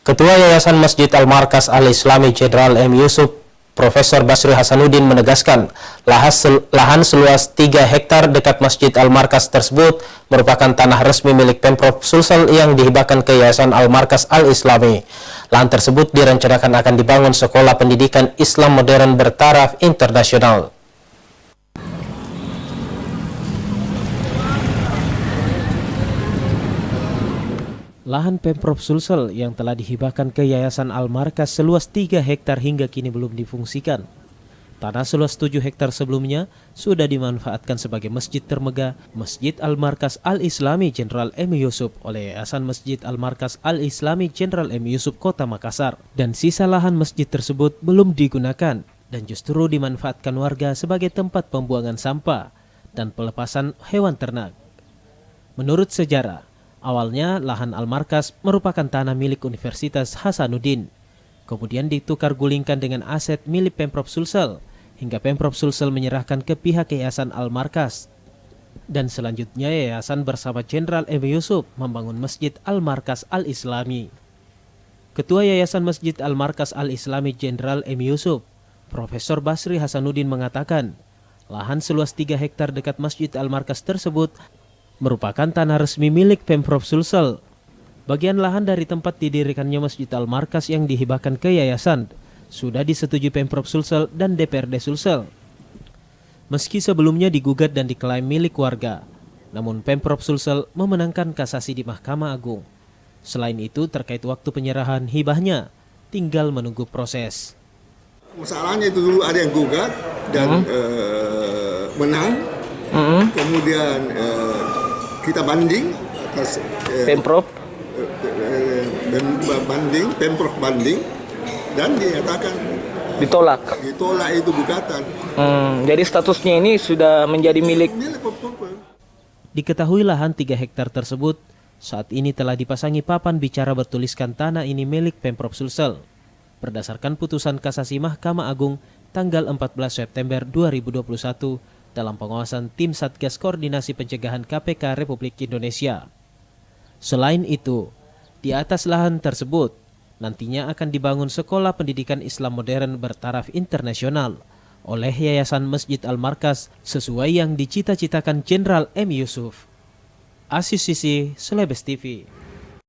Ketua Yayasan Masjid Al-Markas Al-Islami Jenderal M. Yusuf, Profesor Basri Hasanuddin menegaskan, lahan seluas 3 hektar dekat Masjid Al-Markas tersebut merupakan tanah resmi milik Pemprov Sulsel yang dihibahkan ke Yayasan Al-Markas Al-Islami. Lahan tersebut direncanakan akan dibangun sekolah pendidikan Islam modern bertaraf internasional. Lahan Pemprov Sulsel yang telah dihibahkan ke Yayasan Al-Markas seluas 3 hektar hingga kini belum difungsikan. Tanah seluas 7 hektar sebelumnya sudah dimanfaatkan sebagai masjid termegah Masjid Al-Markas Al-Islami Jenderal M. Yusuf oleh Yayasan Masjid Al-Markas Al-Islami Jenderal M. Yusuf Kota Makassar. Dan sisa lahan masjid tersebut belum digunakan dan justru dimanfaatkan warga sebagai tempat pembuangan sampah dan pelepasan hewan ternak. Menurut sejarah, awalnya lahan Al-Markas merupakan tanah milik Universitas Hasanuddin, kemudian ditukar gulingkan dengan aset milik Pemprov Sulsel, hingga Pemprov Sulsel menyerahkan ke pihak Yayasan Al-Markas. Dan selanjutnya Yayasan bersama Jenderal M. Yusuf membangun Masjid Al-Markas Al-Islami. Ketua Yayasan Masjid Al-Markas Al-Islami Jenderal M. Yusuf, Profesor Basri Hasanuddin mengatakan, lahan seluas 3 hektar dekat Masjid Al-Markas tersebut merupakan tanah resmi milik Pemprov Sulsel. Bagian lahan dari tempat didirikannya Masjid Al-Markas yang dihibahkan ke yayasan sudah disetujui Pemprov Sulsel dan DPRD Sulsel. Meski sebelumnya digugat dan diklaim milik warga, namun Pemprov Sulsel memenangkan kasasi di Mahkamah Agung. Selain itu, terkait waktu penyerahan hibahnya, tinggal menunggu proses. Masalahnya itu dulu ada yang gugat dan menang, kemudian kita banding atas Pemprov Pemprov banding dan dinyatakan ditolak itu gugatan. Jadi statusnya ini sudah menjadi milik. Diketahui lahan 3 hektar tersebut saat ini telah dipasangi papan bicara bertuliskan tanah ini milik Pemprov Sulsel berdasarkan putusan kasasi Mahkamah Agung tanggal 14 September 2021 dalam pengawasan Tim Satgas Koordinasi Pencegahan KPK Republik Indonesia. Selain itu, di atas lahan tersebut nantinya akan dibangun sekolah pendidikan Islam modern bertaraf internasional oleh Yayasan Masjid Al-Markas sesuai yang dicita-citakan Jenderal M. Yusuf. Asis Sisi, Celebes TV.